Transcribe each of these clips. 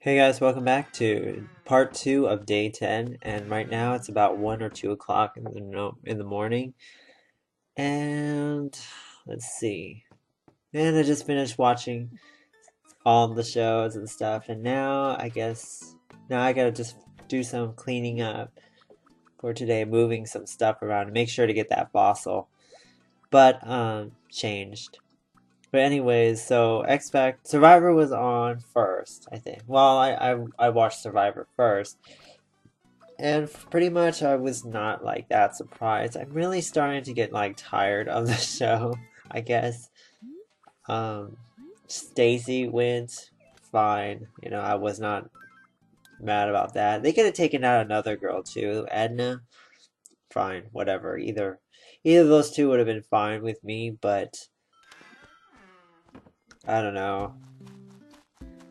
Hey guys, welcome back to part 2 of day 10, and right now it's about 1 or 2 o'clock in the morning, and let's see, and I just finished watching all the shows and stuff, and now I gotta just do some cleaning up for today, moving some stuff around, and make sure to get that fossil, but, changed. But anyways, so Expect Survivor was on first, I think. Well, I watched Survivor first, and pretty much I was not like that surprised. I'm really starting to get like tired of the show, I guess. Um, Stacy went fine. I was not mad about that. They could have taken out another girl too, Edna. Fine, whatever. Either of those two would have been fine with me, but I don't know.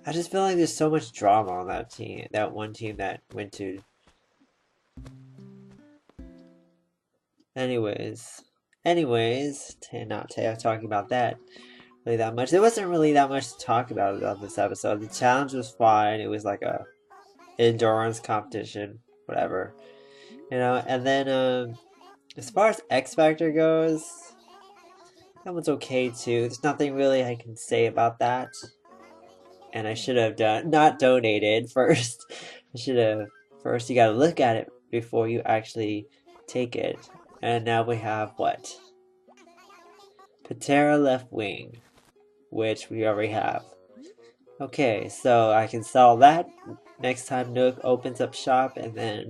I just feel like there's so much drama on that team, that one team that went to. Anyways, not talking about that really that much. There wasn't really that much to talk about on this episode. The challenge was fine. It was like a endurance competition, whatever, And then as far as X Factor goes, that one's okay too. There's nothing really I can say about that. And I should have not donated first. I should have first. You got to look at it before you actually take it. And now we have what? Patera left wing, which we already have. Okay, so I can sell that next time Nook opens up shop, and then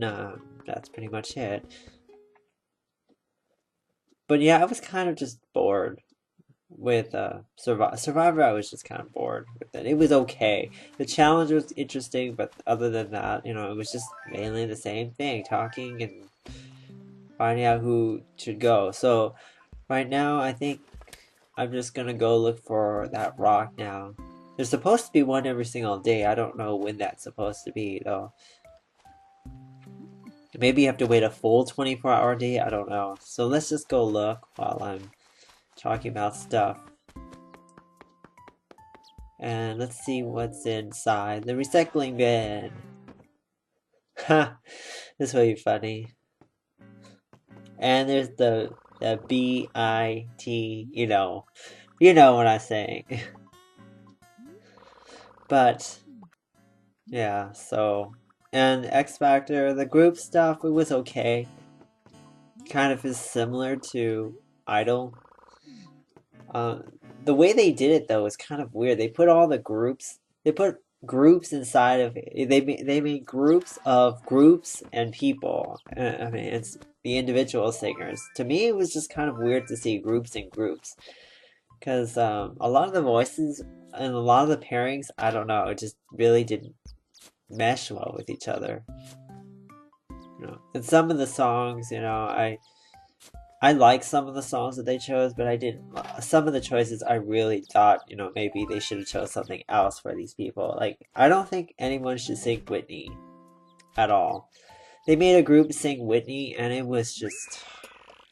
that's pretty much it. But yeah, I was kind of just bored with Survivor. I was just kind of bored with it. It was okay. The challenge was interesting, but other than that, it was just mainly the same thing, talking and finding out who should go. So right now, I think I'm just gonna go look for that rock now. There's supposed to be one every single day. I don't know when that's supposed to be, though. Maybe you have to wait a full 24-hour day. I don't know. So let's just go look while I'm talking about stuff. And let's see what's inside the recycling bin. Ha! This will be funny. And there's the B-I-T, you know what I'm saying. But yeah, so, and X Factor, the group stuff, it was okay. Kind of is similar to Idol. The way they did it though is kind of weird. They put groups inside of it. They made groups of groups and people. I mean, it's the individual singers. To me, it was just kind of weird to see groups and groups. Because a lot of the voices and a lot of the pairings, I don't know, it just really didn't mesh well with each other. And some of the songs, I like some of the songs that they chose, but I didn't. Some of the choices I really thought, maybe they should have chose something else for these people. Like, I don't think anyone should sing Whitney at all. They made a group sing Whitney, and it was just,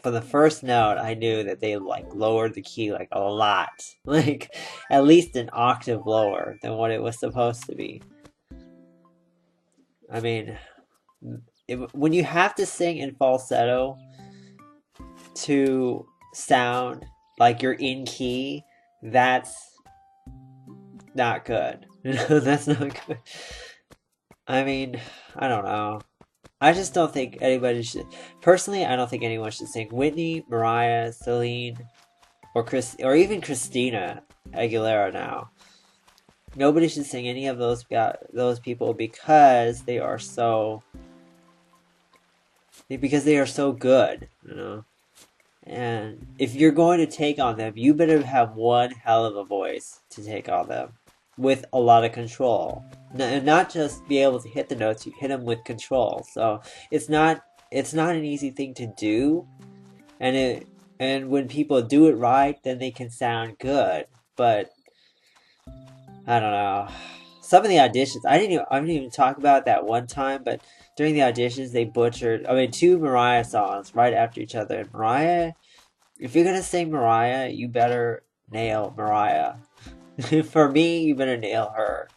from the first note, I knew that they lowered the key like a lot, like at least an octave lower than what it was supposed to be. I mean, when you have to sing in falsetto to sound like you're in key, that's not good. That's not good. I mean, I don't know. I just don't think anybody should. Personally, I don't think anyone should sing Whitney, Mariah, Celine, or even Christina Aguilera now. Nobody should sing any of those people because they are so good, And if you're going to take on them, you better have one hell of a voice to take on them with a lot of control. And not just be able to hit the notes, you hit them with control. So it's not an easy thing to do. And when people do it right, then they can sound good. But I don't know. Some of the auditions, I didn't even talk about that one time, but during the auditions, they butchered, two Mariah songs right after each other. And Mariah, if you're gonna sing Mariah, you better nail Mariah. For me, you better nail her.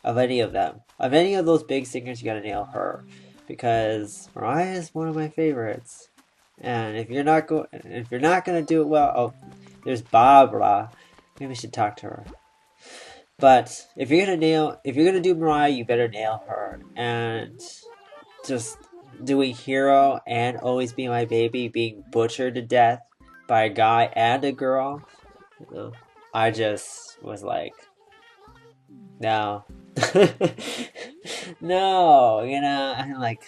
of any of them. Of any of those big singers, you gotta nail her. Because Mariah is one of my favorites. And if you're not gonna do it well, oh, there's Barbara. Maybe we should talk to her. But if you're gonna do Mariah, you better nail her. And just doing Hero and Always Be My Baby being butchered to death by a guy and a girl, you know, I just was like, no. No, you know, I'm like,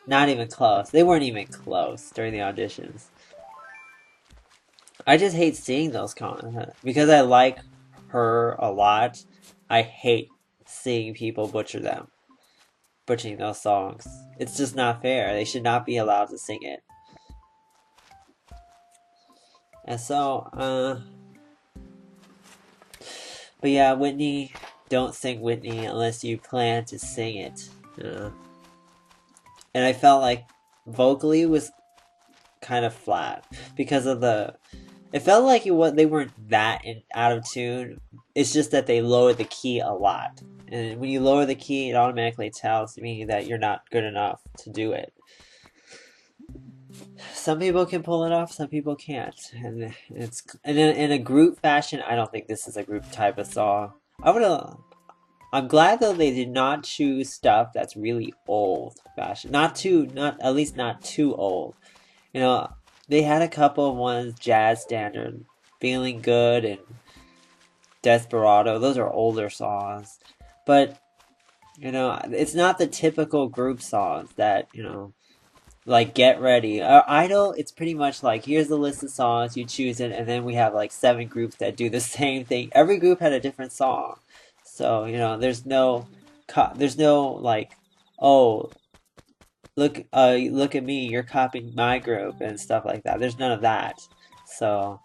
not even close. They weren't even close during the auditions. I just hate seeing those comments. Because I like her a lot, I hate seeing people butchering those songs. It's just not fair. They should not be allowed to sing it. And so, but yeah, Whitney, don't sing Whitney unless you plan to sing it. And I felt like vocally it was kind of flat because of it felt like they weren't that out of tune. It's just that they lowered the key a lot. And when you lower the key, it automatically tells me that you're not good enough to do it. Some people can pull it off, some people can't. And in a group fashion, I don't think this is a group type of song. I'm glad though they did not choose stuff that's really old fashion. At least not too old. You know, they had a couple of ones, Jazz Standard, Feeling Good, and Desperado. Those are older songs. But, you know, it's not the typical group songs that, you know, like Get Ready. Idol, it's pretty much like, here's the list of songs, you choose it, and then we have like 7 groups that do the same thing. Every group had a different song. So, you know, there's no like, oh, look at me, you're copying my group and stuff like that. There's none of that. So,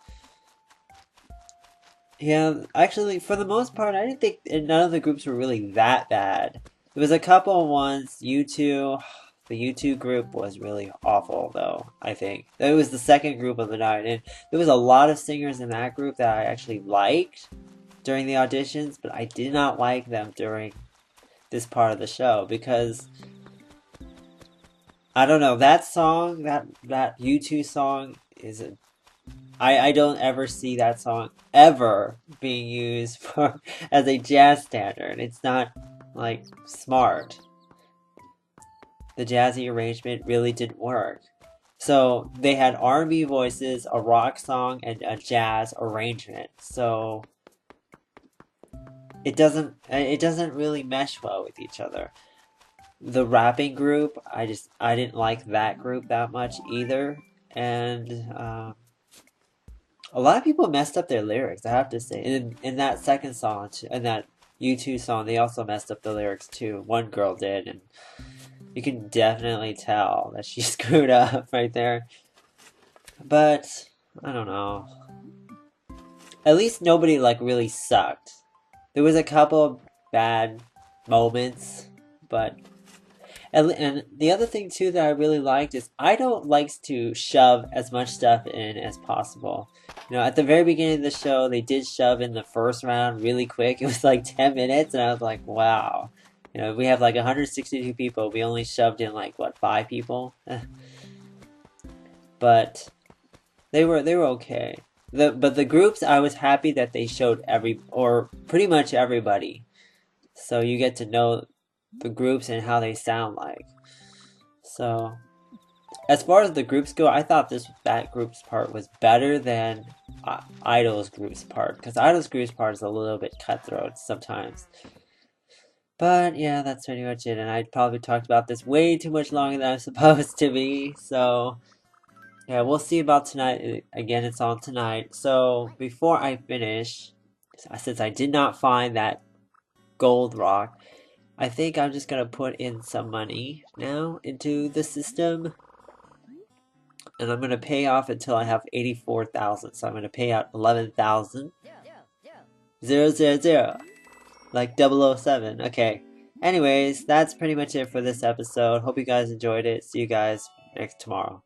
yeah, actually, for the most part, I didn't think none of the groups were really that bad. There was a couple of ones, U2, the U2 group was really awful, though, I think. It was the second group of the night, and there was a lot of singers in that group that I actually liked during the auditions, but I did not like them during this part of the show, because I don't know, that song, that U2 song is I don't ever see that song ever being used as a jazz standard. It's not, like, smart. The jazzy arrangement really didn't work. So they had R&B voices, a rock song, and a jazz arrangement. So it doesn't really mesh well with each other. The rapping group, I didn't like that group that much either. And a lot of people messed up their lyrics, I have to say. In that second song, in that U2 song, they also messed up the lyrics too. One girl did, and you can definitely tell that she screwed up right there. But, I don't know. At least nobody, like, really sucked. There was a couple of bad moments, but... And the other thing, too, that I really liked is Idol likes to shove as much stuff in as possible. You know, at the very beginning of the show, they did shove in the first round really quick. It was like 10 minutes, and I was like, wow. You know, we have like 162 people. We only shoved in like, what, 5 people? But they were okay. But the groups, I was happy that they showed pretty much everybody. So you get to know the groups and how they sound like. So, as far as the groups go, I thought that group's part was better than Idol's group's part, because Idol's group's part is a little bit cutthroat sometimes. But yeah, that's pretty much it, and I probably talked about this way too much longer than I'm supposed to be, so yeah, we'll see about tonight. Again, it's on tonight. So, before I finish, since I did not find that gold rock, I think I'm just gonna put in some money now into the system. And I'm gonna pay off until I have 84,000. So I'm gonna pay out 11,000. 000. Like 007. Okay. Anyways, that's pretty much it for this episode. Hope you guys enjoyed it. See you guys tomorrow.